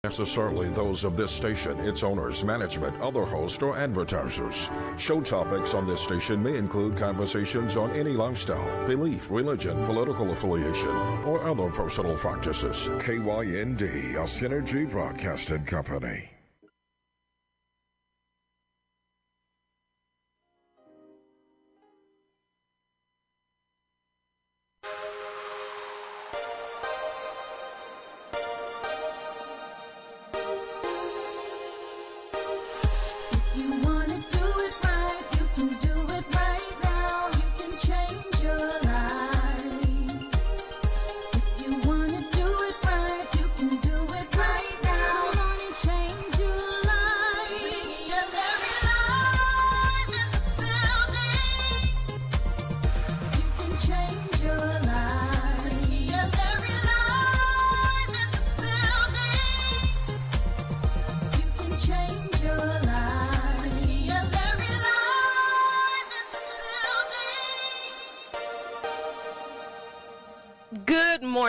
necessarily those of this station, its owners, management, other hosts, or advertisers. Show topics on this station may include conversations on any lifestyle, belief, religion, political affiliation, or other personal practices. KYND, a Synergy Broadcasting Company.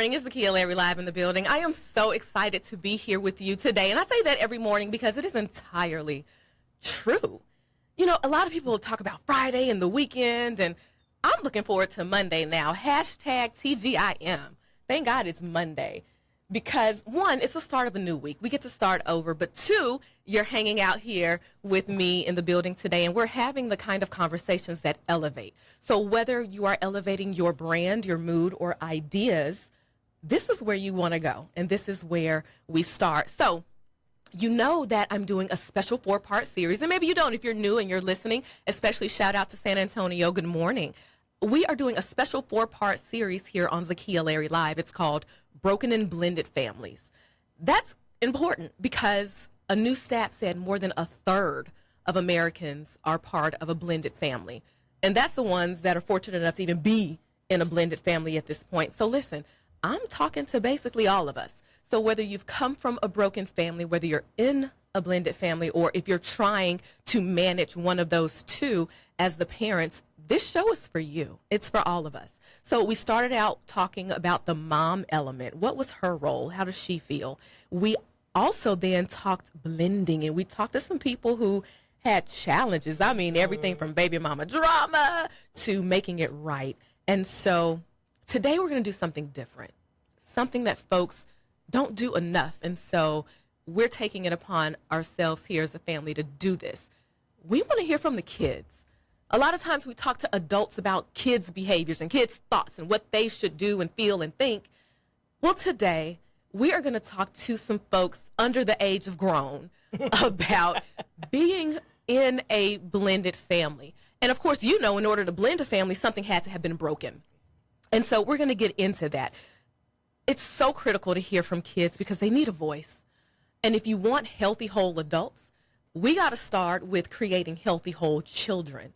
It's Zakiya Larry live in the building. I am so excited to be here with you today. And I say that every morning because it is entirely true. You know, a lot of people talk about Friday and the weekend, and I'm looking forward to Monday now. Hashtag TGIM. Thank God it's Monday. Because, one, it's the start of a new week. We get to start over. But, two, you're hanging out here with me in the building today, and we're having the kind of conversations that elevate. So whether you are elevating your brand, your mood, or ideas, this is where you want to go, and this is where we start. So you know that I'm doing a special 4-part series, and maybe you don't if you're new and you're listening, especially shout out to San Antonio. Good morning. We are doing a special 4-part series here on Zakiya Larry Live. It's called Broken and Blended Families. That's important because a new stat said more than a third of Americans are part of a blended family, and that's the ones that are fortunate enough to even be in a blended family at this point. So listen, I'm talking to basically all of us. So whether you've come from a broken family, whether you're in a blended family, or if you're trying to manage one of those two as the parents, this show is for you. It's for all of us. So we started out talking about the mom element. What was her role? How does she feel? We also then talked blending, and we talked to some people who had challenges. I mean, everything from baby mama drama to making it right. And so today we're going to do something different, something that folks don't do enough. And so we're taking it upon ourselves here as a family to do this. We want to hear from the kids. A lot of times we talk to adults about kids' behaviors and kids' thoughts and what they should do and feel and think. Well, today we are going to talk to some folks under the age of grown about being in a blended family. And of course, you know, in order to blend a family, something had to have been broken. And so we're going to get into that. It's so critical to hear from kids because they need a voice. And if you want healthy, whole adults, we got to start with creating healthy, whole children.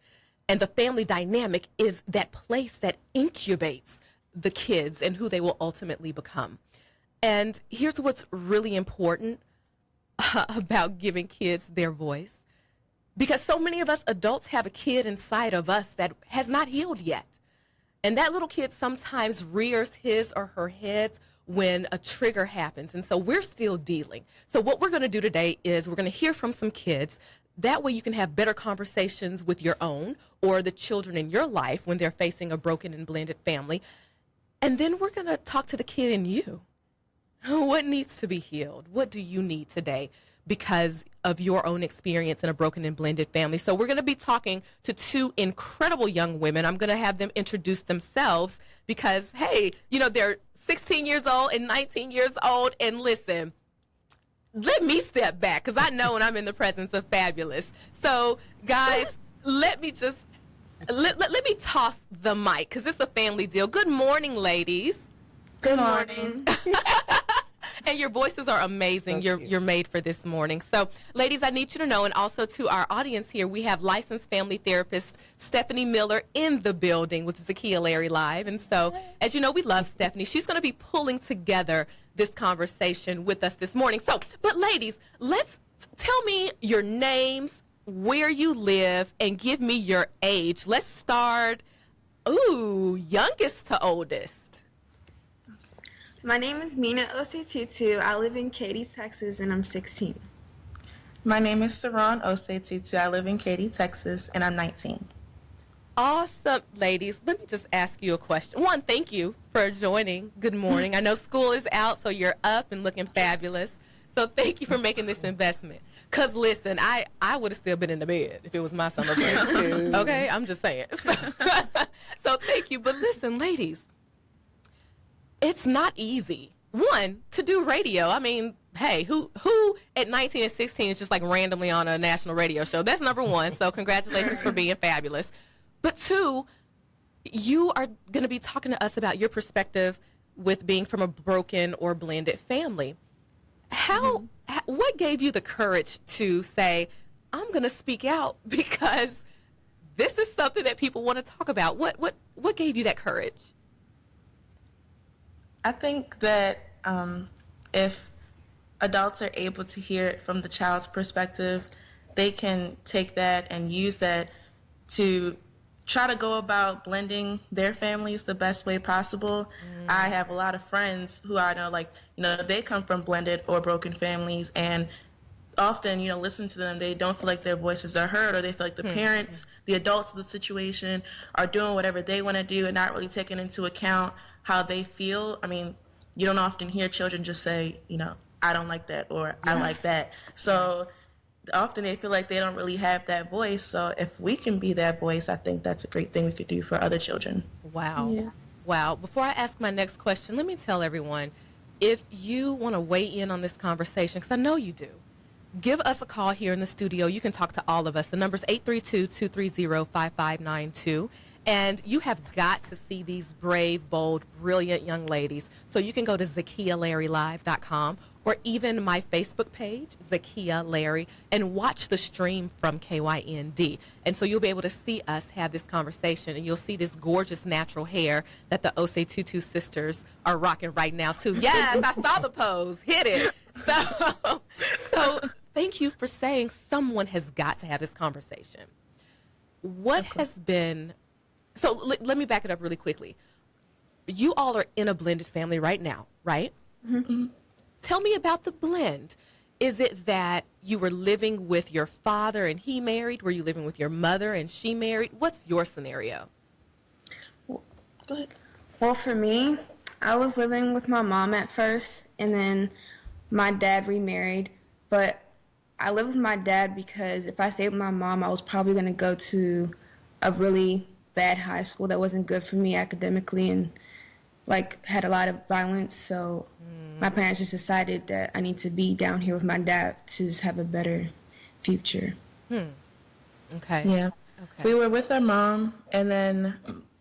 And the family dynamic is that place that incubates the kids and who they will ultimately become. And here's what's really important about giving kids their voice. Because so many of us adults have a kid inside of us that has not healed yet. And that little kid sometimes rears his or her head when a trigger happens. And so we're still dealing. So what we're going to do today is we're going to hear from some kids. That way you can have better conversations with your own or the children in your life when they're facing a broken and blended family. And then we're going to talk to the kid in you. What needs to be healed? What do you need today because of your own experience in a broken and blended family? So we're going to be talking to two incredible young women. I'm going to have them introduce themselves because, hey, you know, they're 16 years old and 19 years old. And listen, let me step back because I know when I'm in the presence of fabulous. So, guys, let me toss the mic because it's a family deal. Good morning, ladies. Good morning. And your voices are amazing. You're made for this morning. So, ladies, I need you to know, and also to our audience here, we have licensed family therapist Stephanie Miller in the building with Zakiya Larry Live. And so, as you know, we love Stephanie. She's going to be pulling together this conversation with us this morning. So, but ladies, let's tell me your names, where you live, and give me your age. Let's start, youngest to oldest. My name is Mina Osetutu. I live in Katy, Texas, and I'm 16. My name is Saran Osetutu. I live in Katy, Texas, and I'm 19. Awesome, ladies. Let me just ask you a question. One, thank you for joining. Good morning. I know school is out, so you're up and looking fabulous. So thank you for making this investment. Because, listen, I would have still been in the bed if it was my summer break. Okay? I'm just saying. So thank you. But listen, ladies, it's not easy. One, to do radio. I mean, hey, who at 19 and 16 is just like randomly on a national radio show? That's number one. So congratulations for being fabulous. But two, you are going to be talking to us about your perspective with being from a broken or blended family. What gave you the courage to say, I'm going to speak out because this is something that people want to talk about? What gave you that courage? I think that if adults are able to hear it from the child's perspective, they can take that and use that to try to go about blending their families the best way possible. I have a lot of friends who I know, they come from blended or broken families, and often, listen to them, they don't feel like their voices are heard, or they feel like the parents, the adults of the situation are doing whatever they want to do and not really taking into account how they feel. I mean, you don't often hear children just say, I don't like that, or I like that. So often they feel like they don't really have that voice. So if we can be that voice, I think that's a great thing we could do for other children. Wow. Yeah. Wow. Before I ask my next question, let me tell everyone, if you want to weigh in on this conversation, because I know you do, give us a call here in the studio. You can talk to all of us. The number's 832-230-5592. And you have got to see these brave, bold, brilliant young ladies. So you can go to ZakiyaLarryLive.com or even my Facebook page, Zakiya Larry, and watch the stream from KYND. And so you'll be able to see us have this conversation, and you'll see this gorgeous natural hair that the Osetutu sisters are rocking right now, too. Yes, I saw the pose. Hit it. So thank you for saying someone has got to have this conversation. What has been... So let me back it up really quickly. You all are in a blended family right now, right? Mm-hmm. Tell me about the blend. Is it that you were living with your father and he married? Were you living with your mother and she married? What's your scenario? Go ahead. Well, for me, I was living with my mom at first, and then my dad remarried. But I lived with my dad because if I stayed with my mom, I was probably going to go to a really bad high school that wasn't good for me academically and had a lot of violence. So my parents just decided that I need to be down here with my dad to just have a better future. Okay. Yeah. Okay. We were with our mom, and then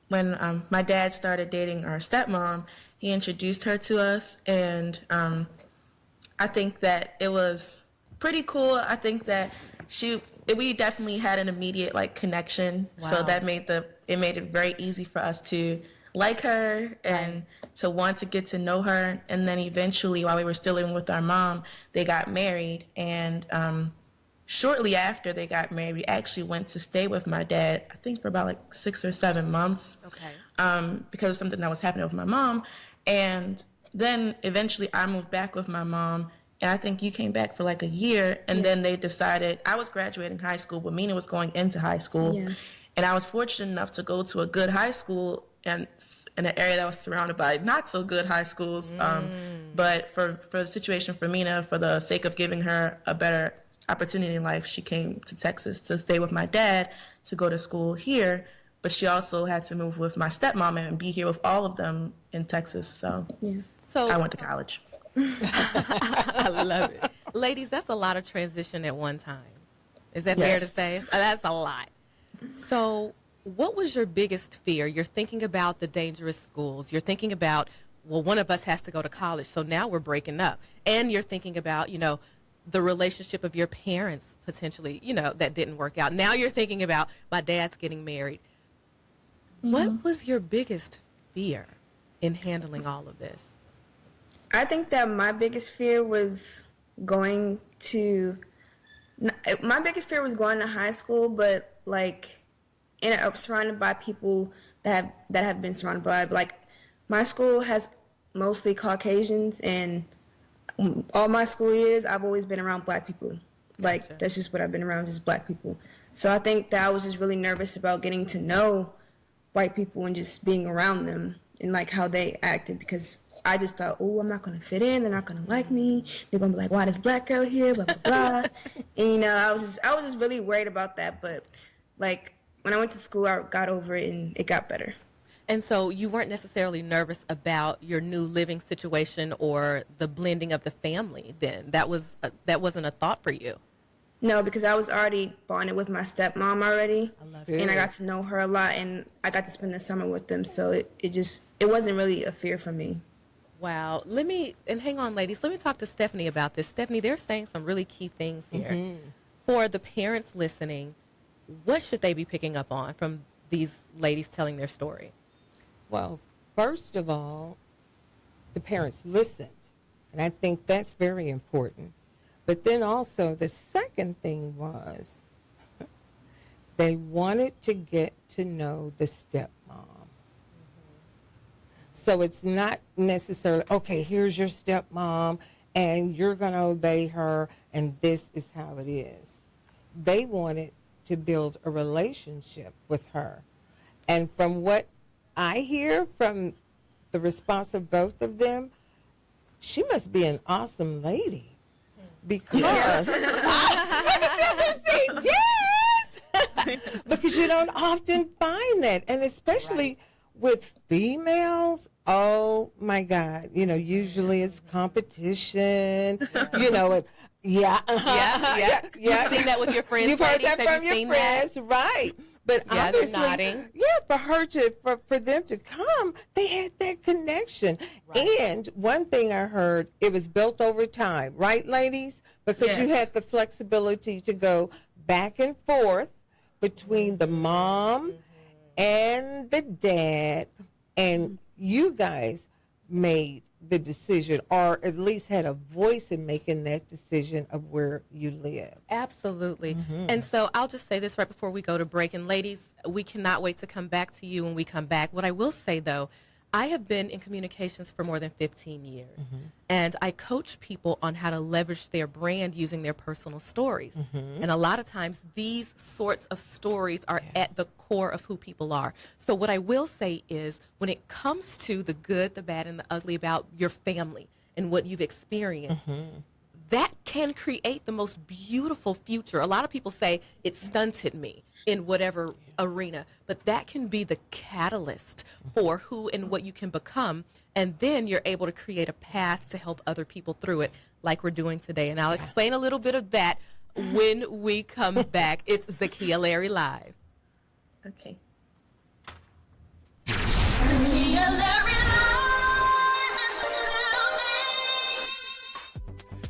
when my dad started dating our stepmom, he introduced her to us, and I think that it was pretty cool. I think that we definitely had an immediate connection. Wow. So that made it very easy for us to like her and to want to get to know her. And then eventually, while we were still living with our mom, they got married. And shortly after they got married, we actually went to stay with my dad, I think for about 6 or 7 months. Okay. Because of something that was happening with my mom. And then eventually I moved back with my mom. And I think you came back for a year, and then they decided, I was graduating high school, but Mina was going into high school. Yeah. And I was fortunate enough to go to a good high school and in an area that was surrounded by not so good high schools. But for the situation for Mina, for the sake of giving her a better opportunity in life, she came to Texas to stay with my dad to go to school here. But she also had to move with my stepmom and be here with all of them in Texas. So I went to college. I love it. Ladies, that's a lot of transition at one time. Is that fair to say? That's a lot. So what was your biggest fear? You're thinking about the dangerous schools. You're thinking about, well, one of us has to go to college, so now we're breaking up. And you're thinking about, the relationship of your parents potentially, that didn't work out. Now you're thinking about my dad's getting married. Mm-hmm. What was your biggest fear in handling all of this? I think that my biggest fear was going to high school, but surrounded by people that have been surrounded by, my school has mostly Caucasians, and all my school years, I've always been around black people. Like, Gotcha. that's just what I've been around, just black people. So I think that I was just really nervous about getting to know white people and just being around them and, like, how they acted, because I just thought, oh, I'm not going to fit in. They're not going to like me. They're going to be like, why this black girl here, blah, blah, blah. And, you know, I was just really worried about that. But, like, when I went to school, I got over it, and it got better. And so you weren't necessarily nervous about your new living situation or the blending of the family then? That wasn't a thought for you? No, because I was already bonded with my stepmom already. I love And I got to know her a lot, and I got to spend the summer with them. So it wasn't really a fear for me. Wow. Hang on, ladies. Let me talk to Stephanie about this. Stephanie, they're saying some really key things here. Mm-hmm. For the parents listening, what should they be picking up on from these ladies telling their story? Well, first of all, the parents listened, and I think that's very important. But then also the second thing was they wanted to get to know the stepmom. So it's not necessarily, okay, here's your stepmom, and you're going to obey her, and this is how it is. They wanted to build a relationship with her. And from what I hear from the response of both of them, she must be an awesome lady. Because, yes! Because you don't often find that. And especially with females, oh my God, you know, usually it's competition, you know, You've seen that with your friends. You've heard that from your friends, right? But obviously, for them to come, they had that connection. Right. And one thing I heard, it was built over time, right, ladies? Because you had the flexibility to go back and forth between the mom and the dad, and you guys made the decision, or at least had a voice in making that decision of where you live. Absolutely. Mm-hmm. And so I'll just say this right before we go to break. And ladies, we cannot wait to come back to you when we come back. What I will say, though, I have been in communications for more than 15 years. Mm-hmm. And I coach people on how to leverage their brand using their personal stories. Mm-hmm. And a lot of times these sorts of stories are at the core of who people are. So what I will say is when it comes to the good, the bad, and the ugly about your family and what you've experienced, that can create the most beautiful future. A lot of people say it stunted me in whatever arena, but that can be the catalyst for who and what you can become, and then you're able to create a path to help other people through it like we're doing today. And I'll explain a little bit of that when we come back. It's Zakiya Larry Live. Okay. Zakiya Larry Live in the building.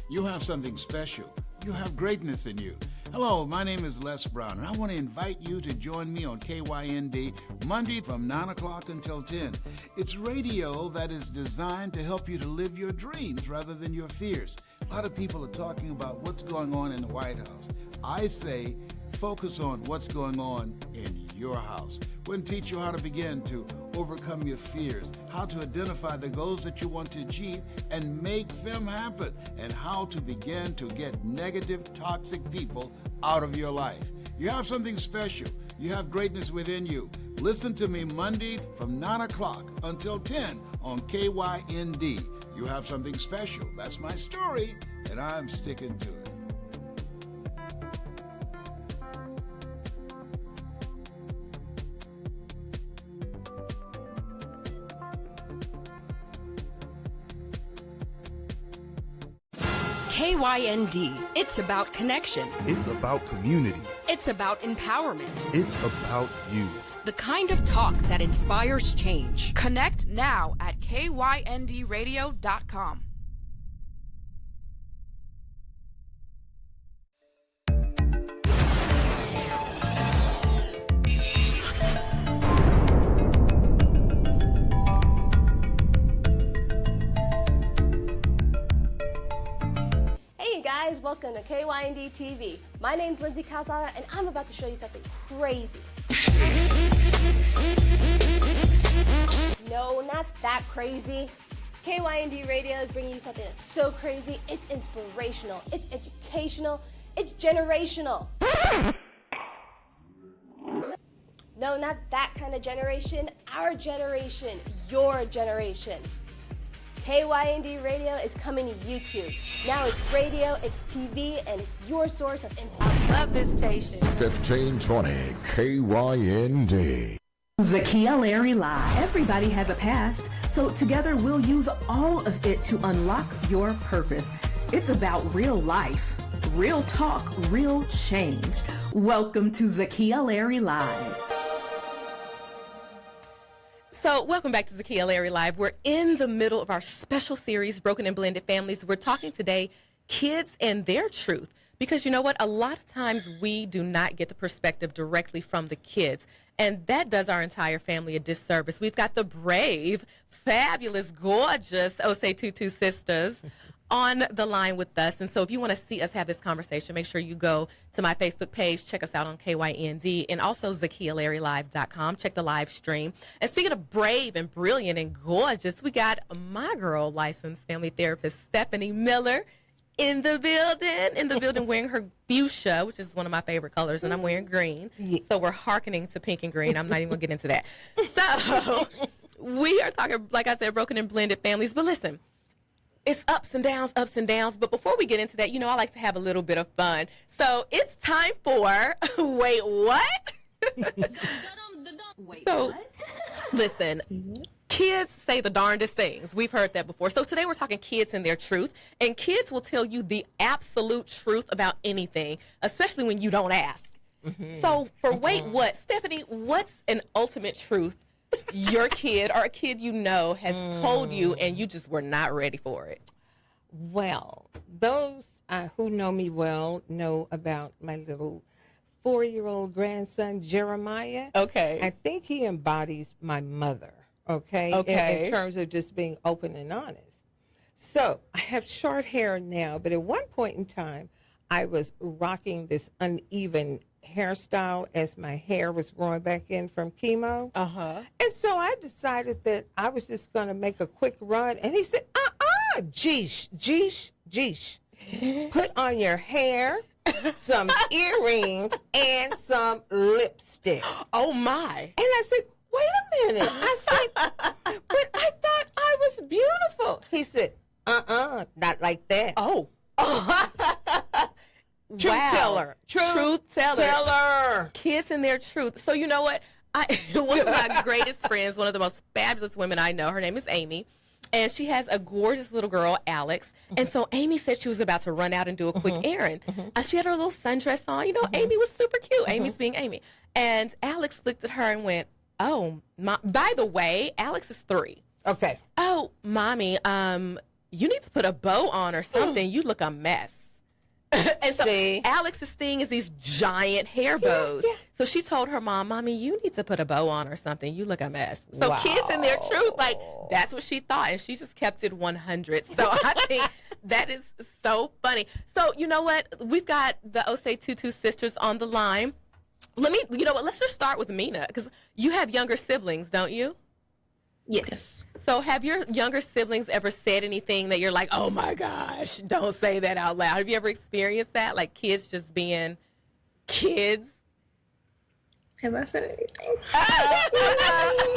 You have something special. You have greatness in you. Hello, my name is Les Brown, and I want to invite you to join me on KYND Monday from 9 o'clock until 10. It's radio that is designed to help you to live your dreams rather than your fears. A lot of people are talking about what's going on in the White House. I say focus on what's going on in your house. We're going to teach you how to begin to overcome your fears, how to identify the goals that you want to achieve and make them happen, and how to begin to get negative, toxic people out of your life. You have something special. You have greatness within you. Listen to me Monday from 9 o'clock until 10 on KYND. You have something special. That's my story, and I'm sticking to it. KYND. It's about connection. It's about community. It's about empowerment. It's about you. The kind of talk that inspires change. Connect now at kyndradio.com. Welcome to KYND TV. My name's Lindsay Calzada, and I'm about to show you something crazy. No, not that crazy. KYND Radio is bringing you something that's so crazy, it's inspirational, it's educational, it's generational. No, not that kind of generation, our generation, your generation. KYND Radio is coming to YouTube. Now it's radio, it's TV, and it's your source of info. I love this station. 1520 KYND. Zakiya Larry Live. Everybody has a past, so together we'll use all of it to unlock your purpose. It's about real life, real talk, real change. Welcome to Zakiya Larry Live. So welcome back to Zakiya Larry Live. We're in the middle of our special series, Broken and Blended Families. We're talking today, kids and their truth. Because you know what? A lot of times we do not get the perspective directly from the kids. And that does our entire family a disservice. We've got the brave, fabulous, gorgeous Osei Tutu sisters on the line with us. And so if you want to see us have this conversation, make sure you go to my Facebook page, check us out on KYND, and also ZakiyaLarryLive.com. Check the live stream. And speaking of brave and brilliant and gorgeous, we got my girl, licensed family therapist Stephanie Miller, in the building wearing her fuchsia, which is one of my favorite colors, and I'm wearing green. Yeah. So we're hearkening to pink and green. I'm not even going to get into that. So we are talking, like I said, broken and blended families. But listen, it's ups and downs. But before we get into that, you know, I like to have a little bit of fun. So it's time for Wait, What? Listen, kids say the darndest things. We've heard that before. So today we're talking kids and their truth. And kids will tell you the absolute truth about anything, especially when you don't ask. So for Wait, What? Stephanie, what's an ultimate truth your kid or a kid you know has told you and you just were not ready for it? Well, those who know me well know about my little 4-year-old grandson, Jeremiah. Okay. I think he embodies my mother, okay? In terms of just being open and honest. So I have short hair now, but at one point in time, I was rocking this uneven hairstyle as my hair was growing back in from chemo. And so I decided that I was just going to make a quick run. And he said, Jeesh. Put on your hair, some earrings, and some lipstick. Oh, my. And I said, wait a minute. I said, but I thought I was beautiful. He said, not like that. Oh. Truth teller. Truth teller. Kids and their truth. So you know what? One of my greatest friends, one of the most fabulous women I know, her name is Amy. And she has a gorgeous little girl, Alex. And so Amy said she was about to run out and do a quick errand. She had her little sundress on. You know, Amy was super cute. Amy's being Amy. And Alex looked at her and went, oh, by the way, Alex is 3. Okay. Oh, Mommy, you need to put a bow on or something. You look a mess. And so Alex's thing is these giant hair bows. Yeah. So she told her mom, Mommy, you need to put a bow on or something. You look a mess. So kids in their truth, like, that's what she thought. And she just kept it 100. So I think that is so funny. So you know what? We've got the Osei Tutu sisters on the line. You know what? Let's just start with Mina, because you have younger siblings, don't you? Yes. So have your younger siblings ever said anything that you're like, oh my gosh, don't say that out loud? Have you ever experienced that? Like kids just being kids? Have I said anything?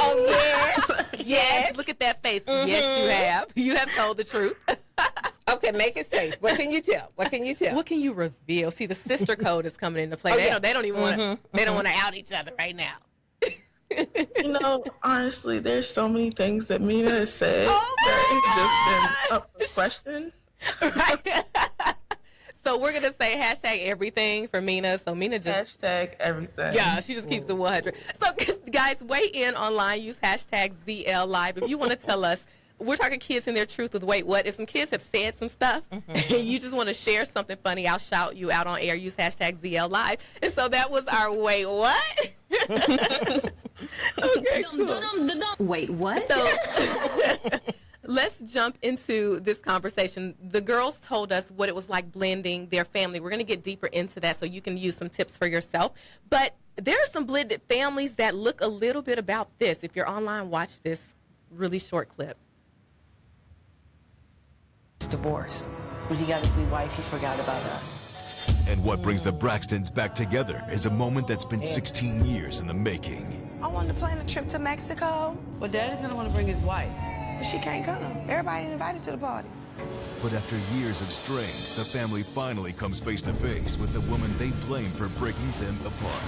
Oh, yes. Yes. Look at that face. Yes, you have. You have told the truth. Okay, make it safe. What can you tell? What can you reveal? See, the sister code is coming into play. They don't even want to. They don't want to out each other right now. You know, honestly, there's so many things that Mina has said that it's just been up for question. Right. So we're going to say hashtag everything for Mina. So Mina just... Hashtag everything. Yeah, she just keeps it 100. So guys, weigh in online. Use hashtag ZL Live. If you want to tell us, we're talking kids and their truth with Wait What. If some kids have said some stuff and you just want to share something funny, I'll shout you out on air. Use hashtag ZL Live. And so that was our Wait What? Okay, cool. Wait, what? So let's jump into this conversation. The girls told us what it was like blending their family. We're going to get deeper into that so you can use some tips for yourself. But there are some blended families that look a little bit about this. If you're online, watch this really short clip. divorce. When he got his new wife, he forgot about us. And what brings the Braxtons back together is a moment that's been 16 years in the making. I wanted to plan a trip to Mexico. Well, Daddy's gonna want to bring his wife. But she can't come. Everybody invited to the party. But after years of strain, the family finally comes face to face with the woman they blame for breaking them apart.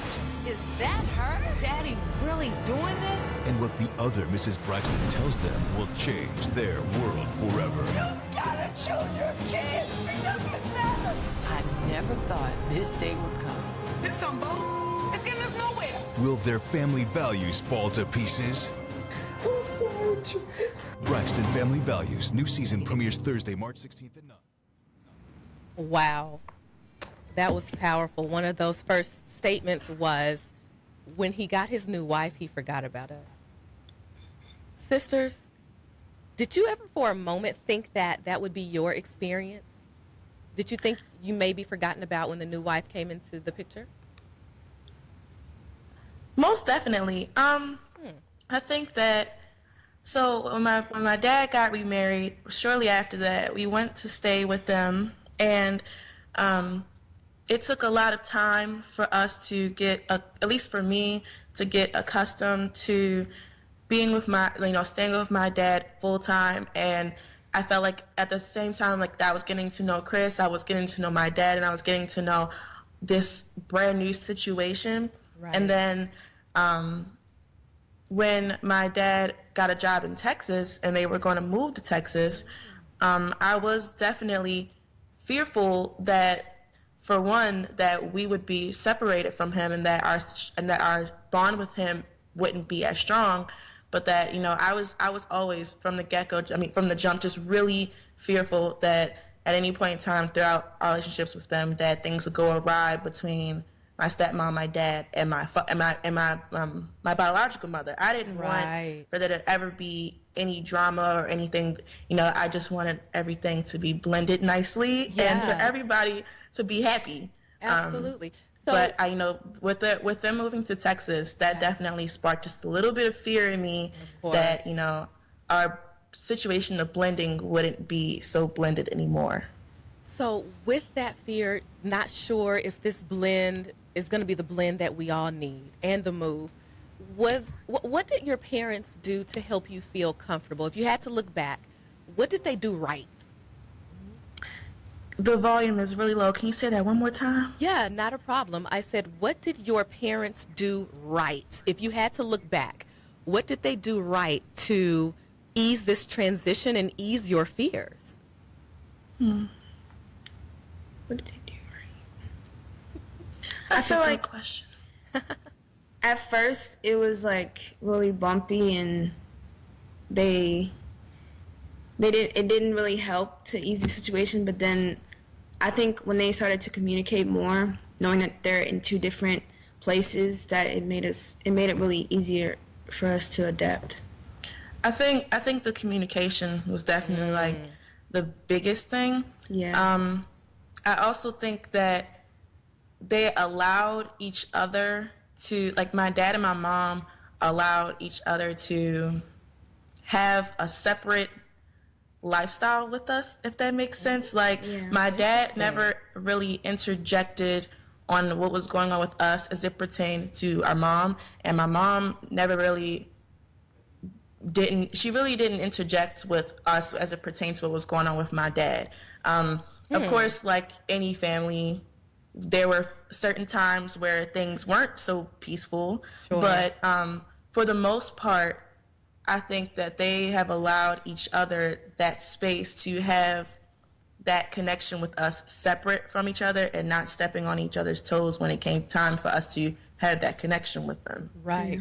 Is that her? Is Daddy really doing this? And what the other Mrs. Braxton tells them will change their world forever. You gotta choose your kids. It doesn't matter. I never thought this day would come. This on boat. It's getting us nowhere. Will their family values fall to pieces? I'm sorry, Braxton Family Values. New season premieres Thursday, March 16th at 9. Wow. That was powerful. One of those first statements was, when he got his new wife, he forgot about us. Sisters, did you ever for a moment think that that would be your experience? Did you think you may be forgotten about when the new wife came into the picture? Most definitely. I think that, so when my dad got remarried, shortly after that, we went to stay with them, and it took a lot of time for us to get, at least for me, to get accustomed to being with staying with my dad full time. And I felt like at the same time, like I was getting to know Chris, I was getting to know my dad, and I was getting to know this brand new situation. Right. And then when my dad got a job in Texas and they were going to move to Texas, I was definitely fearful that, for one, that we would be separated from him, and that our bond with him wouldn't be as strong. But that, I was always from the get-go, from the jump, just really fearful that at any point in time throughout our relationships with them, that things would go awry between my stepmom, my dad, and my biological mother. I didn't want for there to ever be any drama or anything. I just wanted everything to be blended nicely and for everybody to be happy. Absolutely. But with them moving to Texas, that definitely sparked just a little bit of fear in me that our situation of blending wouldn't be so blended anymore. So with that fear, not sure if this blend is going to be the blend that we all need, and the move, what did your parents do to help you feel comfortable? If you had to look back, what did they do right? The volume is really low. Can you say that one more time? Yeah, not a problem. I said, what did your parents do right? If you had to look back, what did they do right to ease this transition and ease your fears? What did they do right? That's a good question. At first, it was like really bumpy, and it didn't really help to ease the situation. But then I think when they started to communicate more, knowing that they're in two different places, that it made it really easier for us to adapt. I think the communication was definitely like the biggest thing. Yeah. I also think that they allowed each other to, like, my dad and my mom allowed each other to have a separate lifestyle with us, if that makes sense. Like, my dad never really interjected on what was going on with us as it pertained to our mom, and my mom never really didn't interject with us as it pertains to what was going on with my dad. Of course, like any family, there were certain times where things weren't so peaceful, but for the most part, I think that they have allowed each other that space to have that connection with us separate from each other and not stepping on each other's toes when it came time for us to have that connection with them. Right.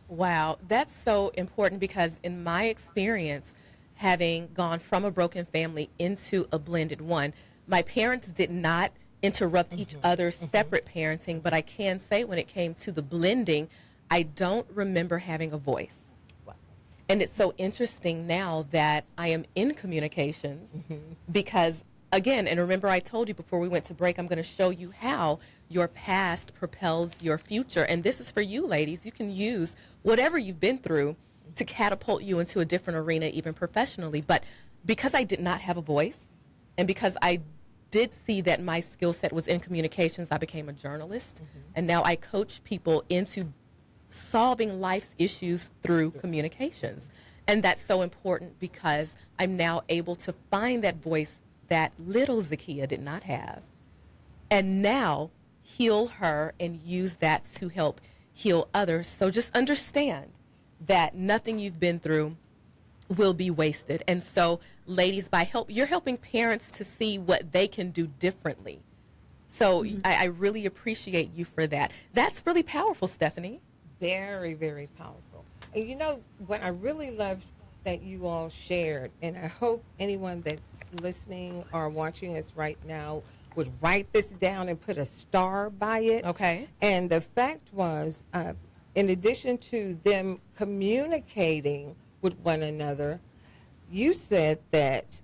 Wow. That's so important, because in my experience, having gone from a broken family into a blended one, my parents did not interrupt each other's separate parenting, but I can say when it came to the blending, I don't remember having a voice. And it's so interesting now that I am in communications because, again, and remember I told you before we went to break, I'm going to show you how your past propels your future. And this is for you, ladies. You can use whatever you've been through to catapult you into a different arena, even professionally. But because I did not have a voice, And because I did see that my skill set was in communications, I became a journalist. And now I coach people into solving life's issues through communications. And that's so important because I'm now able to find that voice that little Zakiya did not have, and now heal her and use that to help heal others. So just understand that nothing you've been through will be wasted. And so, ladies, you're helping parents to see what they can do differently. So I really appreciate you for that. That's really powerful, Stephanie. Very, very powerful. And you know what I really loved that you all shared, and I hope anyone that's listening or watching us right now would write this down and put a star by it. Okay. And the fact was, in addition to them communicating with one another, you said that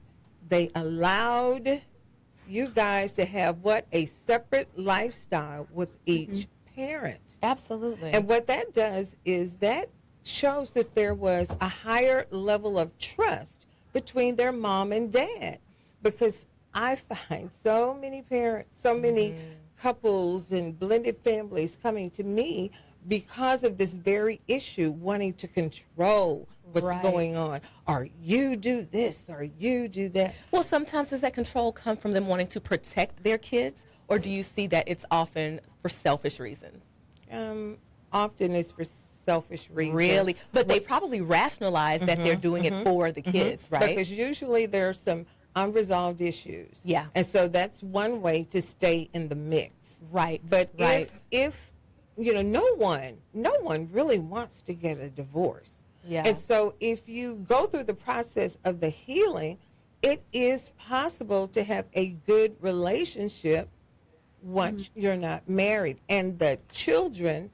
they allowed you guys to have a separate lifestyle with each parent. Absolutely. And what that does is that shows that there was a higher level of trust between their mom and dad, because I find so many parents, so many couples and blended families coming to me because of this very issue, wanting to control what's going on. Or you do this, or you do that. Well, sometimes does that control come from them wanting to protect their kids, or do you see that it's often for selfish reasons? Often it's for selfish reasons. Really? But they probably rationalize that they're doing it for the kids, right? Because usually there's some unresolved issues. Yeah. And so that's one way to stay in the mix. Right. But if you know, no one really wants to get a divorce. Yeah. And so if you go through the process of the healing, it is possible to have a good relationship once you're not married. And the children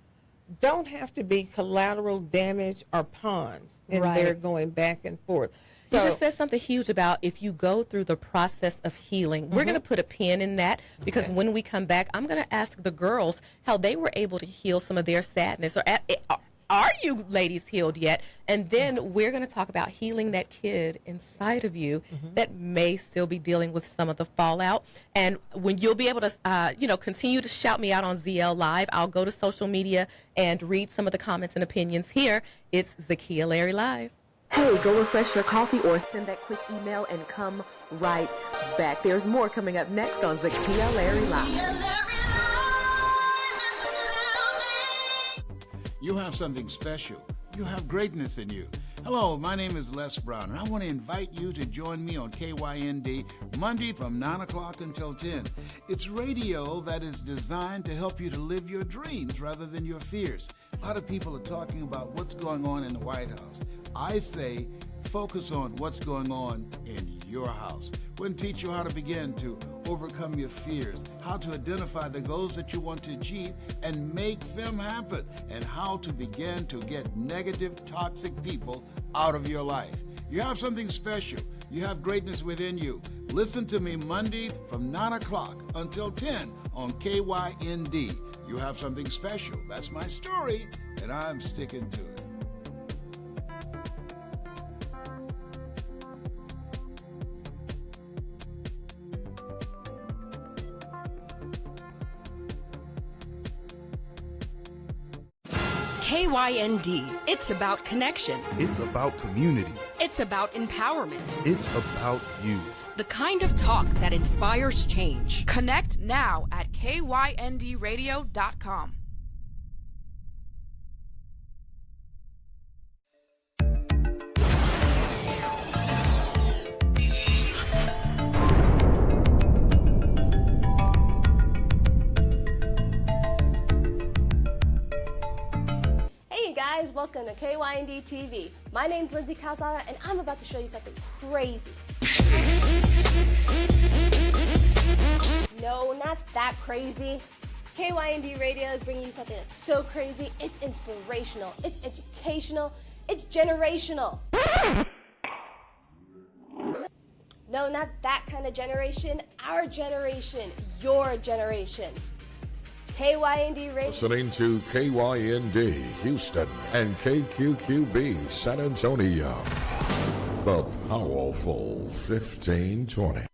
don't have to be collateral damage or pawns, and they're going back and forth. So, you just said something huge about if you go through the process of healing. We're going to put a pin in that, because when we come back, I'm going to ask the girls how they were able to heal some of their sadness. Or are you ladies healed yet? And then we're going to talk about healing that kid inside of you that may still be dealing with some of the fallout. And when you'll be able to, continue to shout me out on ZL Live, I'll go to social media and read some of the comments and opinions here. It's Zakiya Larry Live. Hey, go refresh your coffee or send that quick email and come right back. There's more coming up next on Zakiya Larry Live. You have something special. You have greatness in you. Hello, my name is Les Brown, and I want to invite you to join me on KYND Monday from 9 o'clock until 10. It's radio that is designed to help you to live your dreams rather than your fears. A lot of people are talking about what's going on in the White House. I say focus on what's going on in your house. We're going to teach you how to begin to overcome your fears, how to identify the goals that you want to achieve and make them happen, and how to begin to get negative, toxic people out of your life. You have something special. You have greatness within you. Listen to me Monday from 9 o'clock until 10 on KYND. You have something special. That's my story, and I'm sticking to it. KYND. It's about connection. It's about community. It's about empowerment. It's about you. The kind of talk that inspires change. Connect now at kyndradio.com. Welcome to KYND TV. My name's Lindsay Calzada, and I'm about to show you something crazy. No, not that crazy. KYND Radio is bringing you something that's so crazy, it's inspirational, it's educational, it's generational. No, not that kind of generation, our generation, your generation. KYND Radio. Listening to KYND Houston and KQQB San Antonio. The powerful 1520.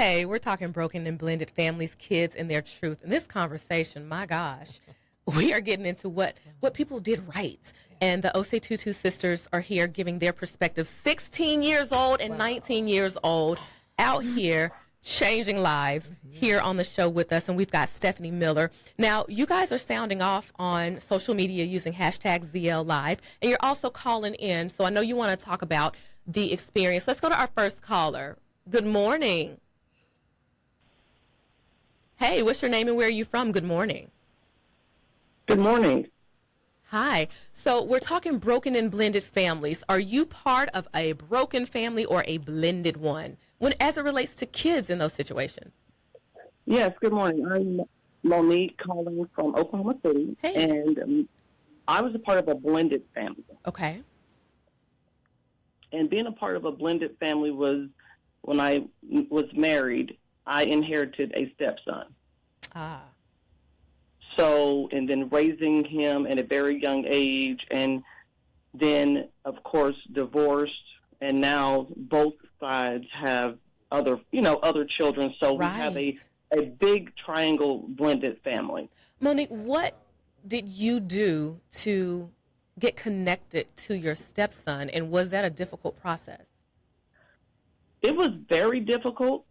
Today, we're talking broken and blended families, kids, and their truth. In this conversation, my gosh, we are getting into what people did right. And the Osei Tutu sisters are here giving their perspective. 16 years old and 19 years old out here changing lives here on the show with us. And we've got Stephanie Miller. Now, you guys are sounding off on social media using hashtag ZL Live. And you're also calling in. So I know you want to talk about the experience. Let's go to our first caller. Good morning. Hey, what's your name and where are you from? Good morning. Good morning. Hi. So we're talking broken and blended families. Are you part of a broken family or a blended one as it relates to kids in those situations? Yes, good morning. I'm Monique calling from Oklahoma City. Hey. And I was a part of a blended family. Okay. And being a part of a blended family was when I was married, I inherited a stepson. Ah. So, and then raising him at a very young age, and then, of course, divorced, and now both sides have other children. So we have a big triangle blended family. Monique, what did you do to get connected to your stepson, and was that a difficult process? It was very difficult,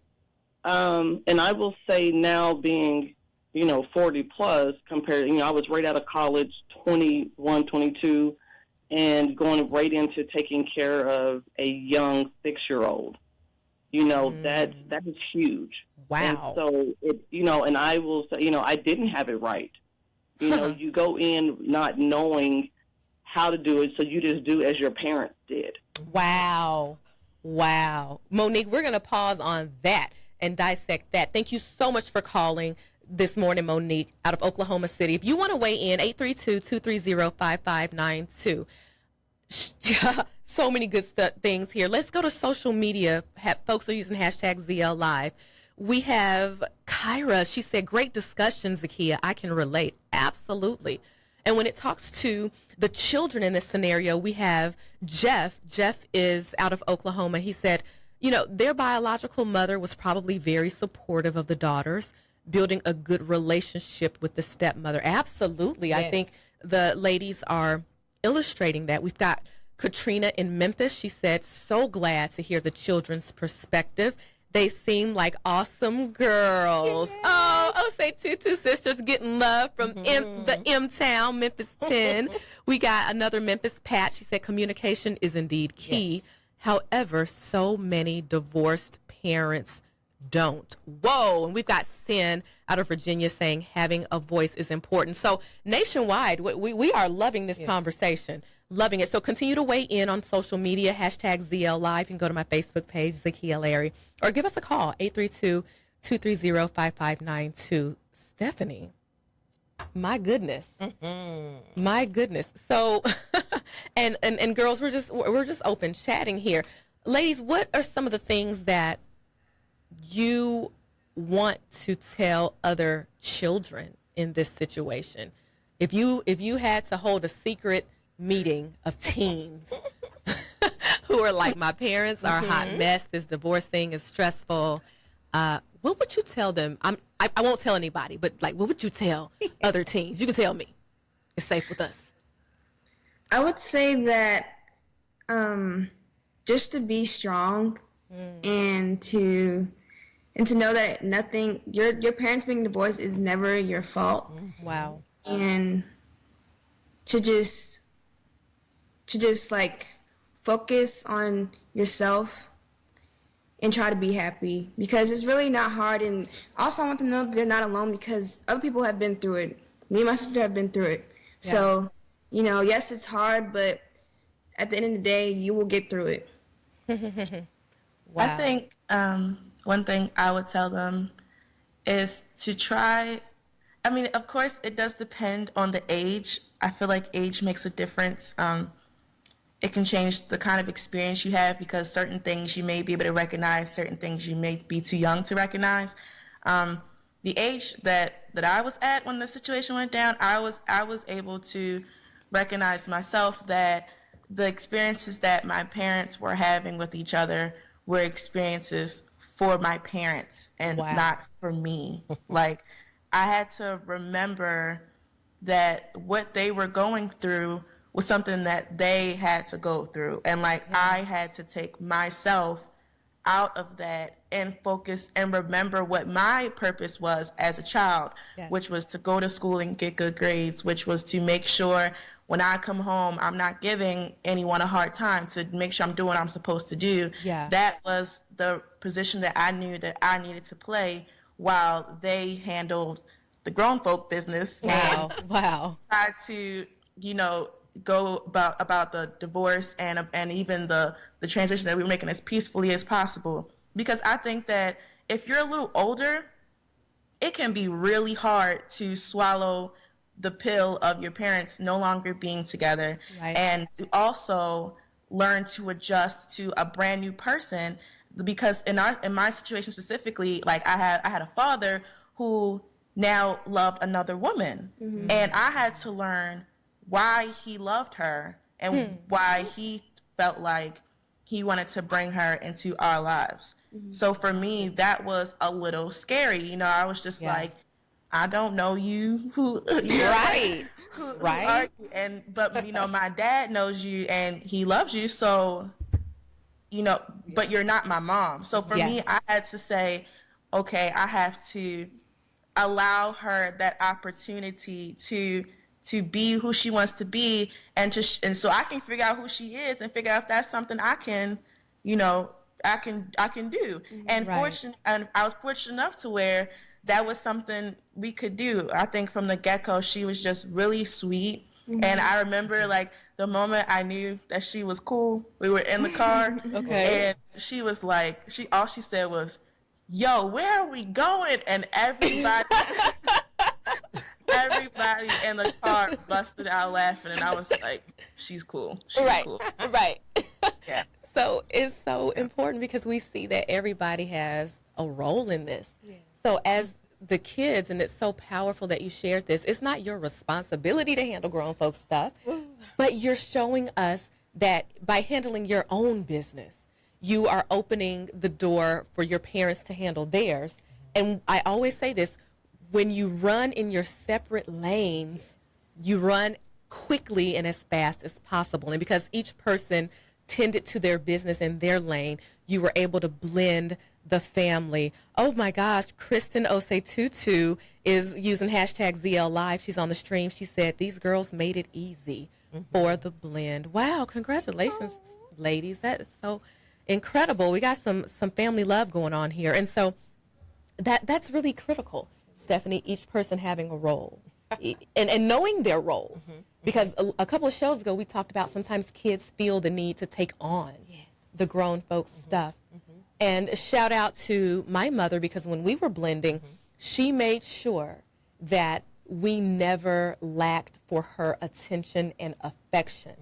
and I will say now being 40 plus compared, I was right out of college, 21, 22, and going right into taking care of a young 6-year-old. That is huge. Wow. And so and I will say, I didn't have it right. You go in not knowing how to do it, so you just do as your parents did. Wow. Monique, we're going to pause on that and dissect that. Thank you so much for calling this morning, Monique, out of Oklahoma City. If you want to weigh in, 832-230-5592. So many good things here. Let's go to social media. Folks are using hashtag ZL Live. We have Kyra. She said, great discussion, Zakiya. I can relate. Absolutely. And when it talks to the children in this scenario, we have Jeff. Jeff is out of Oklahoma. He said, their biological mother was probably very supportive of the daughters, building a good relationship with the stepmother. Absolutely. Yes. I think the ladies are illustrating that. We've got Katrina in Memphis. She said, so glad to hear the children's perspective. They seem like awesome girls. Yes. Oh, say Tutu sisters getting love from the M-Town, Memphis 10. We got another Memphis Pat. She said communication is indeed key. Yes. However, so many divorced parents don't. Whoa. And we've got Sin out of Virginia saying having a voice is important. So nationwide, we are loving this conversation. Loving it. So continue to weigh in on social media, hashtag ZL Live. You can go to my Facebook page, Zakiya Larry, or give us a call, 832-230-5592. Stephanie, my goodness. My goodness. So, and girls, we're just open chatting here. Ladies, what are some of the things that you want to tell other children in this situation? If you had to hold a secret meeting of teens who are like, my parents are a hot mess, this divorce thing is stressful, what would you tell them? I won't tell anybody, but what would you tell other teens? You can tell me. It's safe with us. I would say that just to be strong and to know that nothing, your parents being divorced is never your fault. Wow. And to just focus on yourself and try to be happy, because it's really not hard. And also I want them to know that they're not alone, because other people have been through it. Me and my sister have been through it. Yeah. So, yes, it's hard, but at the end of the day, you will get through it. Wow. I think one thing I would tell them is to try. I mean, of course, it does depend on the age. I feel like age makes a difference. It can change the kind of experience you have, because certain things you may be able to recognize, certain things you may be too young to recognize. The age that I was at when the situation went down, I was able to recognize myself that the experiences that my parents were having with each other were experiences for my parents and not for me. Like, I had to remember that what they were going through was something that they had to go through. And like, I had to take myself out of that and focus and remember what my purpose was as a child, which was to go to school and get good grades, which was to make sure when I come home, I'm not giving anyone a hard time, to make sure I'm doing what I'm supposed to do. That was the position that I knew that I needed to play while they handled the grown folk business. And tried to, you know, go about the divorce and even the transition that we were making as peacefully as possible. Because I think that if you're a little older, it can be really hard to swallow the pill of your parents no longer being together, and to also learn to adjust to a brand new person. Because in my situation specifically, like I had a father who now loved another woman, and I had to learn why he loved her and why he felt like he wanted to bring her into our lives. So for me, that was a little scary. You know, I was just like, I don't know you, who you know, who are you? But you know, my dad knows you and he loves you, so you know, but you're not my mom. So for me, I had to say, okay, I have to allow her that opportunity to be who she wants to be, and so I can figure out who she is and figure out if that's something I can, you know, I can do. And and I was fortunate enough to where that was something we could do. I think from the get-go, she was just really sweet. And I remember like the moment I knew that she was cool, we were in the car and she was like, all she said was, "Yo, where are we going?" And everybody in the car busted out laughing, and I was like, she's cool. She's cool. Yeah. So it's so important because we see that everybody has a role in this. So as the kids, and it's so powerful that you shared this, it's not your responsibility to handle grown folks stuff, but you're showing us that by handling your own business, you are opening the door for your parents to handle theirs. And I always say this, when you run in your separate lanes, you run quickly and as fast as possible. And because each person tended to their business in their lane, you were able to blend the family. Oh my gosh, Kristen Ose-Tutu is using hashtag ZL Live. She's on the stream. She said, these girls made it easy for the blend. Wow, congratulations, ladies. That is so incredible. We got some family love going on here. And so that's really critical, Stephanie, each person having a role and knowing their roles. Because a couple of shows ago, we talked about sometimes kids feel the need to take on the grown folks stuff. And shout out to my mother, because when we were blending, she made sure that we never lacked for her attention and affection.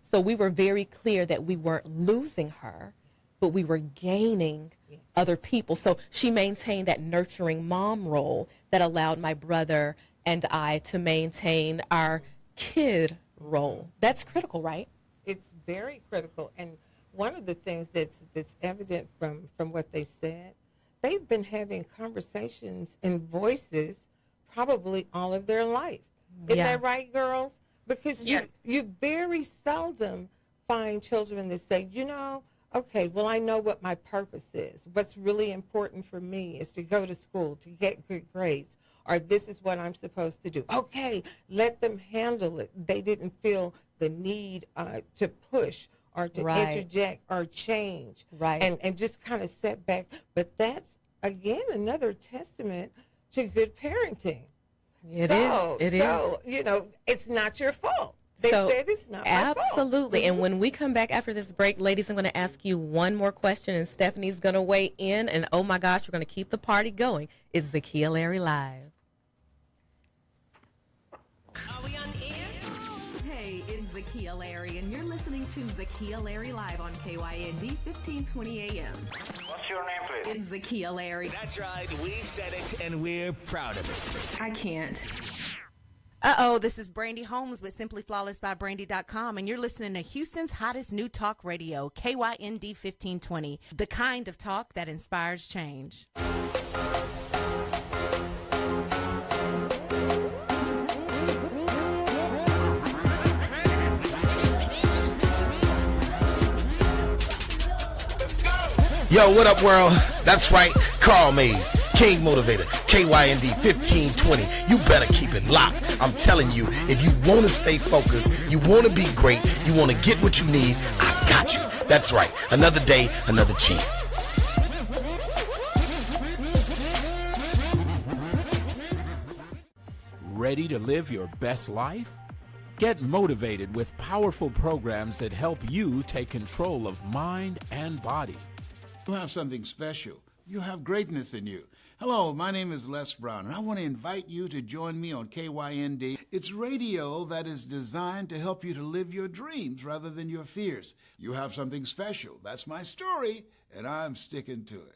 So we were very clear that we weren't losing her, but we were gaining other people. So she maintained that nurturing mom role that allowed my brother and I to maintain our kid role. That's critical, right? It's very critical. And one of the things that's evident from what they said, they've been having conversations in voices probably all of their life. Isn't that right, girls? Because you very seldom find children that say, you know, okay, well, I know what my purpose is. What's really important for me is to go to school, to get good grades, or this is what I'm supposed to do. Okay, let them handle it. They didn't feel the need to push or to interject or change and just kind of set back. But that's, again, another testament to good parenting. It is. You know, it's not your fault. They said it's not my fault. Absolutely. And when we come back after this break, ladies, I'm going to ask you one more question, and Stephanie's going to weigh in. And, oh, my gosh, we're going to keep the party going. It's Zakiya Larry Live. Are we on air? Hey, it's Zakiya Larry, and you're listening to Zakiya Larry Live on KYND 1520 AM. What's your name, please? It's Zakiya Larry. That's right. We said it, and we're proud of it. I can't. This is Brandy Holmes with simplyflawlessbybrandy.com, and you're listening to Houston's hottest new talk radio, KYND 1520, the kind of talk that inspires change. Yo, what up, world? That's right, Carl Mays, King Motivator, KYND 1520. You better keep it locked. I'm telling you, if you want to stay focused, you want to be great, you want to get what you need, I got you. That's right. Another day, another chance. Ready to live your best life? Get motivated with powerful programs that help you take control of mind and body. You have something special. You have greatness in you. Hello, my name is Les Brown, and I want to invite you to join me on KYND. It's radio that is designed to help you to live your dreams rather than your fears. You have something special. That's my story, and I'm sticking to it.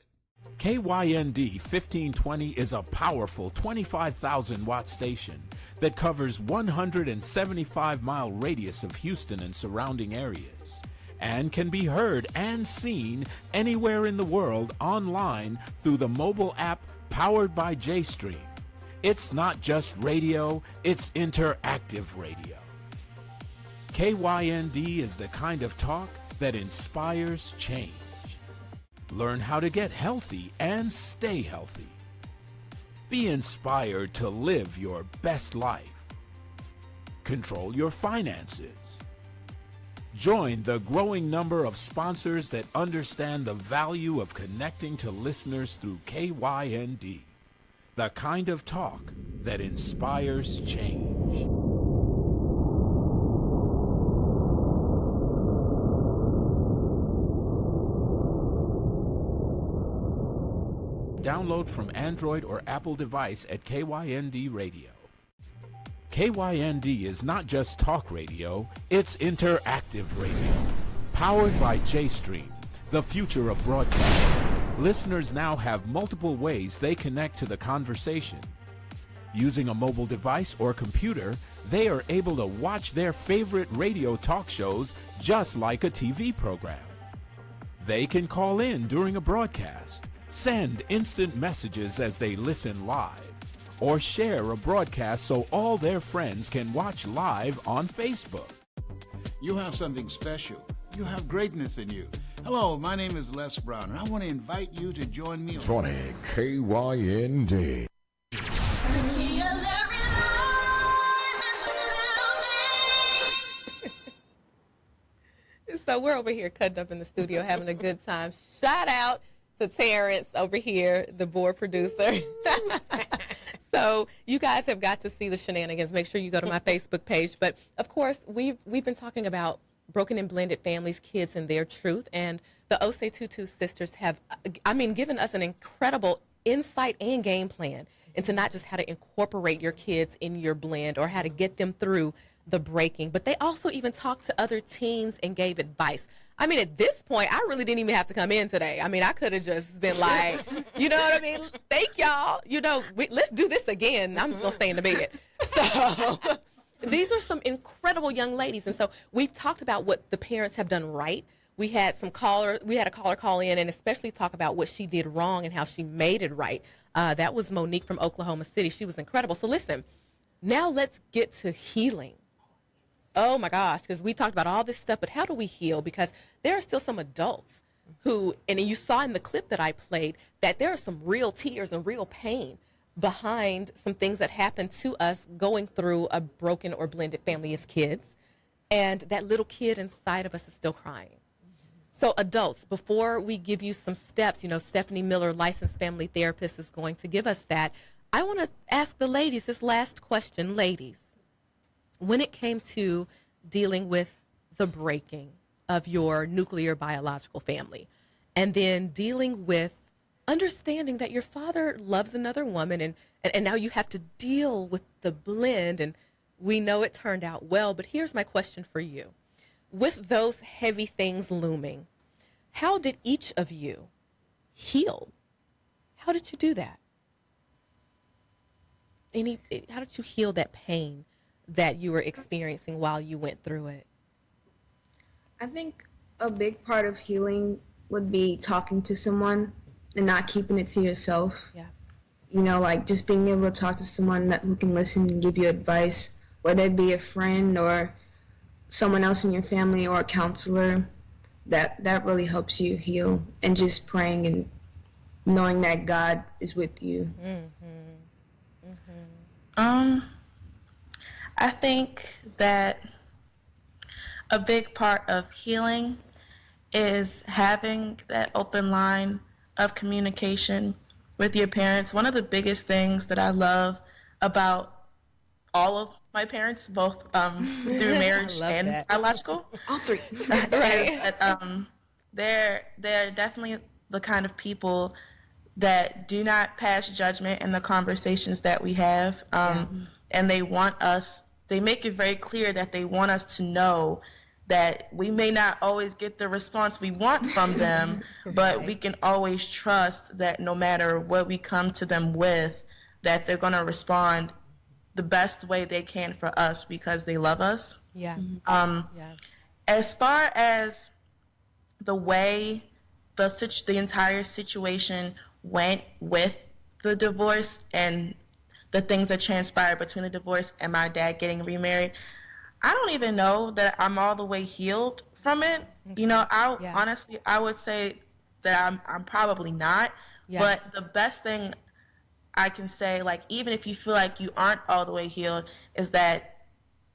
KYND 1520 is a powerful 25,000-watt station that covers 175-mile radius of Houston and surrounding areas, and can be heard and seen anywhere in the world online through the mobile app powered by JStream. It's not just radio, it's interactive radio. KYND is the kind of talk that inspires change. Learn how to get healthy and stay healthy. Be inspired to live your best life. Control your finances. Join the growing number of sponsors that understand the value of connecting to listeners through KYND, the kind of talk that inspires change. Download from Android or Apple device at KYND Radio. KYND is not just talk radio, it's interactive radio. Powered by JStream, the future of broadcasting. Listeners now have multiple ways they connect to the conversation. Using a mobile device or computer, they are able to watch their favorite radio talk shows just like a TV program. They can call in during a broadcast, send instant messages as they listen live, or share a broadcast so all their friends can watch live on Facebook. You have something special. You have greatness in you. Hello, my name is Les Brown, and I want to invite you to join me on 20 KYND. Zakiya Larry live in the building. So we're over here cutting up in the studio having a good time. Shout out to Terrence over here, the board producer. So you guys have got to see the shenanigans. Make sure you go to my Facebook page. But of course, we've been talking about broken and blended families, kids, and their truth. And the Osei Tutu sisters have, given us an incredible insight and game plan into not just how to incorporate your kids in your blend or how to get them through the breaking, but they also even talked to other teens and gave advice. At this point, I really didn't even have to come in today. I could have just been like, you know what I mean? Thank y'all. Let's do this again. I'm just going to stay in the bed. So these are some incredible young ladies. And so we've talked about what the parents have done right. We had a caller call in and especially talk about what she did wrong and how she made it right. That was Monique from Oklahoma City. She was incredible. So listen, now let's get to healing. Oh my gosh, because we talked about all this stuff, but how do we heal? Because there are still some adults who, and you saw in the clip that I played, that there are some real tears and real pain behind some things that happened to us going through a broken or blended family as kids. And that little kid inside of us is still crying. So adults, before we give you some steps, Stephanie Miller, licensed family therapist, is going to give us that. I want to ask the ladies this last question. Ladies, when it came to dealing with the breaking of your nuclear biological family and then dealing with understanding that your father loves another woman and now you have to deal with the blend, and we know it turned out well, but here's my question for you. With those heavy things looming, how did each of you heal? How did you do that? How did you heal that pain that you were experiencing while you went through it? I think a big part of healing would be talking to someone and not keeping it to yourself. Yeah. You know, like just being able to talk to someone who can listen and give you advice, whether it be a friend or someone else in your family or a counselor. That really helps you heal, and just praying and knowing that God is with you. I think that a big part of healing is having that open line of communication with your parents. One of the biggest things that I love about all of my parents, both through marriage and biological, all three, right? They're definitely the kind of people that do not pass judgment in the conversations that we have, and they want us. They make it very clear that they want us to know that we may not always get the response we want from them, but we can always trust that no matter what we come to them with, that they're going to respond the best way they can for us because they love us. Yeah. As far as the way the entire situation went with the divorce and the things that transpired between the divorce and my dad getting remarried, I don't even know that I'm all the way healed from it. You know, honestly, I would say that I'm probably not. But the best thing I can say, like, even if you feel like you aren't all the way healed, is that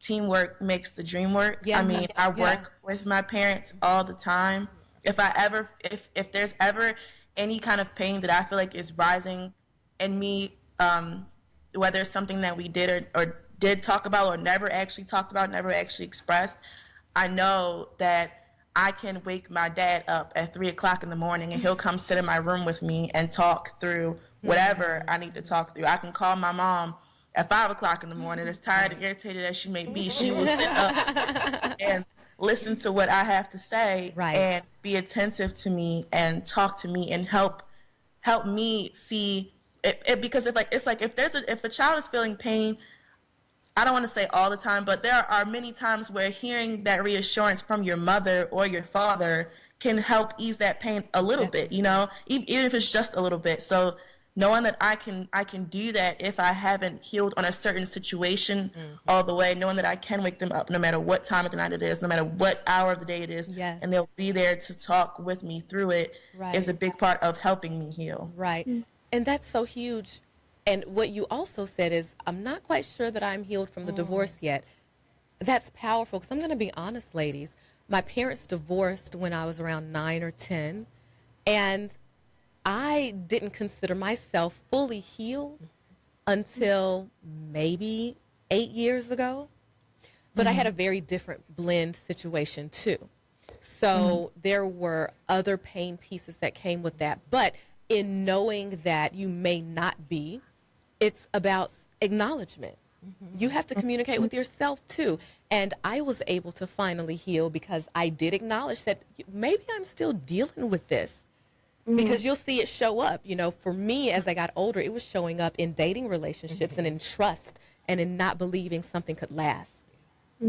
teamwork makes the dream work. I mean, I work with my parents all the time. If there's ever any kind of pain that I feel like is rising in me, whether it's something that we did or did talk about or never actually talked about, never actually expressed, I know that I can wake my dad up at 3 o'clock in the morning and he'll come sit in my room with me and talk through whatever I need to talk through. I can call my mom at 5 o'clock in the morning, as tired and irritated as she may be. She will sit up and listen to what I have to say and be attentive to me and talk to me and help me see it, because if a child is feeling pain, I don't want to say all the time, but there are many times where hearing that reassurance from your mother or your father can help ease that pain a little bit, you know, even if it's just a little bit. So knowing that I can do that if I haven't healed on a certain situation all the way, knowing that I can wake them up no matter what time of the night it is, no matter what hour of the day it is, and they'll be there to talk with me through it, is a big part of helping me heal. Right. And that's so huge. And what you also said is, I'm not quite sure that I'm healed from the divorce yet. That's powerful, because I'm going to be honest, ladies. My parents divorced when I was around 9 or 10, and I didn't consider myself fully healed until maybe 8 years ago. But I had a very different blend situation, too. So there were other pain pieces that came with that. But in knowing that you may not be, it's about acknowledgement. You have to communicate with yourself too. And I was able to finally heal because I did acknowledge that maybe I'm still dealing with this. Because you'll see it show up. You know, for me, as I got older, it was showing up in dating relationships and in trust and in not believing something could last.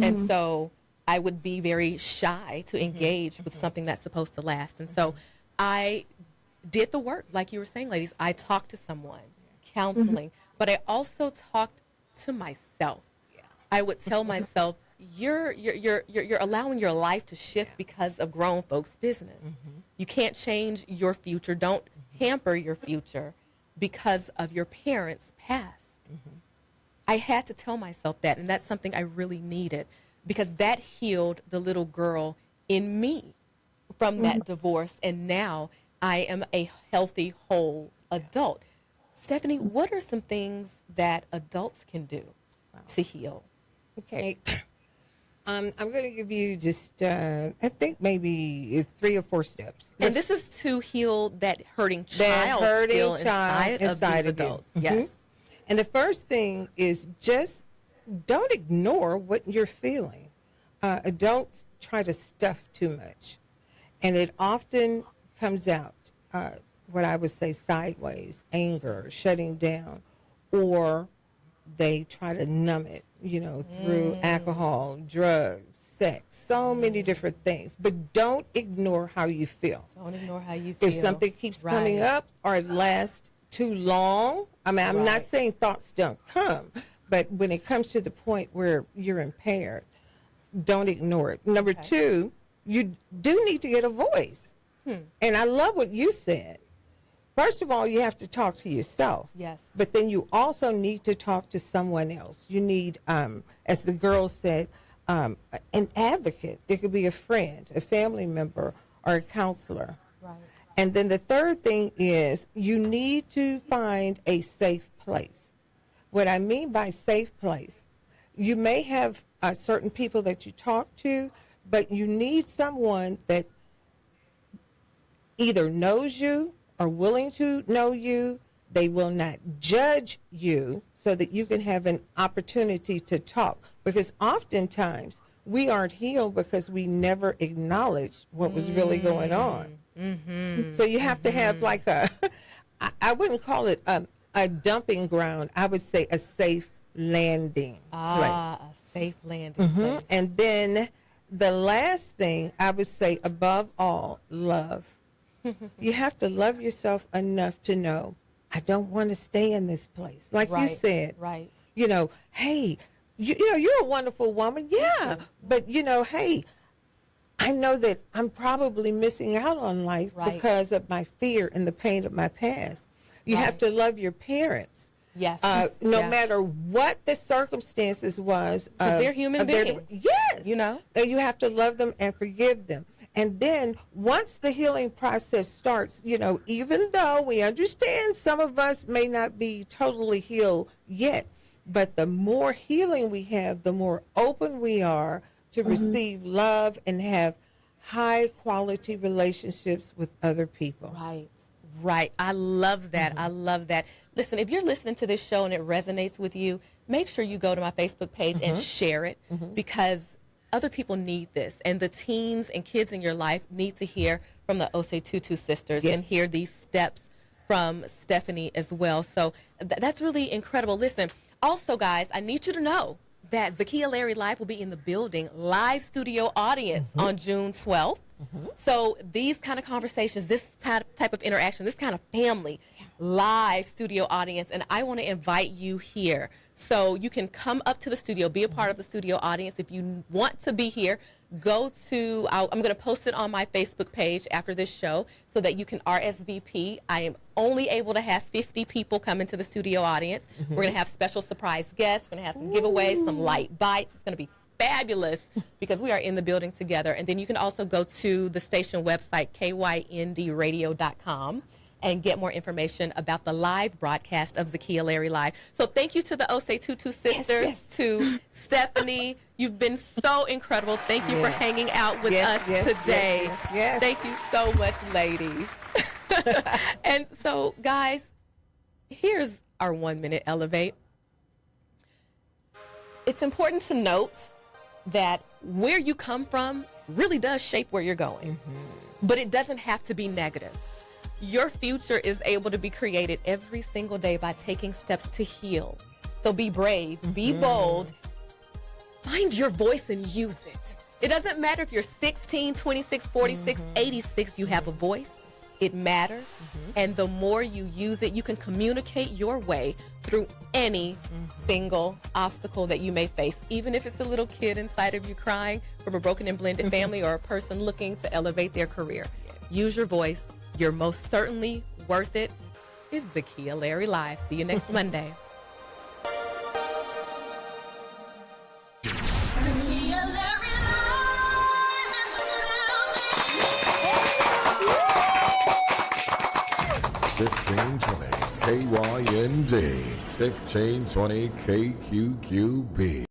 And so I would be very shy to engage with something that's supposed to last. And so I did the work, like you were saying, ladies. I talked to someone, counseling, but I also talked to myself. I would tell myself, you're allowing your life to shift because of grown folks' business. You can't change your future. Don't hamper your future because of your parents' past. I had to tell myself that, and that's something I really needed, because that healed the little girl in me from that divorce, and now I am a healthy, whole adult. Stephanie, what are some things that adults can do to heal? Okay. I'm going to give you just, I think maybe 3 or 4 steps. And this is to heal that hurting child still inside of these adults. Yes. And the first thing is just don't ignore what you're feeling. Adults try to stuff too much. And it often comes out, what I would say, sideways, anger, shutting down, or they try to numb it. through alcohol, drugs, sex, so many different things. But don't ignore how you feel. Don't ignore how you feel. If something keeps coming up or it lasts too long, I'm not saying thoughts don't come, but when it comes to the point where you're impaired, don't ignore it. Number two, you do need to get a voice. And I love what you said. First of all, you have to talk to yourself. Yes. But then you also need to talk to someone else. You need, as the girls said, an advocate. It could be a friend, a family member, or a counselor. Right. And then the third thing is you need to find a safe place. What I mean by safe place, you may have certain people that you talk to, but you need someone that either knows you or willing to know you. They will not judge you so that you can have an opportunity to talk. Because oftentimes we aren't healed because we never acknowledged what was really going on. So you have to have like I wouldn't call it a dumping ground. I would say a safe landing place. A safe landing place. And then the last thing I would say, above all, love. You have to love yourself enough to know, I don't want to stay in this place. Like you said, hey, you're a wonderful woman. Yeah. But, hey, I know that I'm probably missing out on life because of my fear and the pain of my past. You have to love your parents. Yes. No matter what the circumstances was. Because they're human beings. Yes. And you have to love them and forgive them. And then once the healing process starts, even though we understand some of us may not be totally healed yet, but the more healing we have, the more open we are to receive love and have high quality relationships with other people. Right. I love that. I love that. Listen, if you're listening to this show and it resonates with you, make sure you go to my Facebook page and share it because other people need this. And the teens and kids in your life need to hear from the Osei Tutu sisters and hear these steps from Stephanie as well. So that's really incredible. Listen, also, guys, I need you to know that Zakiya Larry Live will be in the building, live studio audience on June 12th. So these kind of conversations, this type of interaction, this kind of family, live studio audience, and I want to invite you here. So you can come up to the studio, be a part of the studio audience. If you want to be here, go to, I'm going to post it on my Facebook page after this show so that you can RSVP. I am only able to have 50 people come into the studio audience. We're going to have special surprise guests. We're going to have some giveaways, some light bites. It's going to be fabulous because we are in the building together. And then you can also go to the station website, kyndradio.com. and get more information about the live broadcast of Zakiya Larry Live. So thank you to the Osei Tutu sisters, to Stephanie. You've been so incredible. Thank you for hanging out with us today. Thank you so much, ladies. And so, guys, here's our 1 minute elevate. It's important to note that where you come from really does shape where you're going, but it doesn't have to be negative. Your future is able to be created every single day by taking steps to heal. So be brave, be bold, find your voice and use it. It doesn't matter if you're 16, 26, 46, 86, you have a voice. It matters. And the more you use it, you can communicate your way through any single obstacle that you may face, even if it's a little kid inside of you crying from a broken and blended family or a person looking to elevate their career. Use your voice. You're most certainly worth it. It's Zakiya Larry Live. See you next Monday. Zakiya Larry Live in the building. 1520 KYND, 1520 KQQB.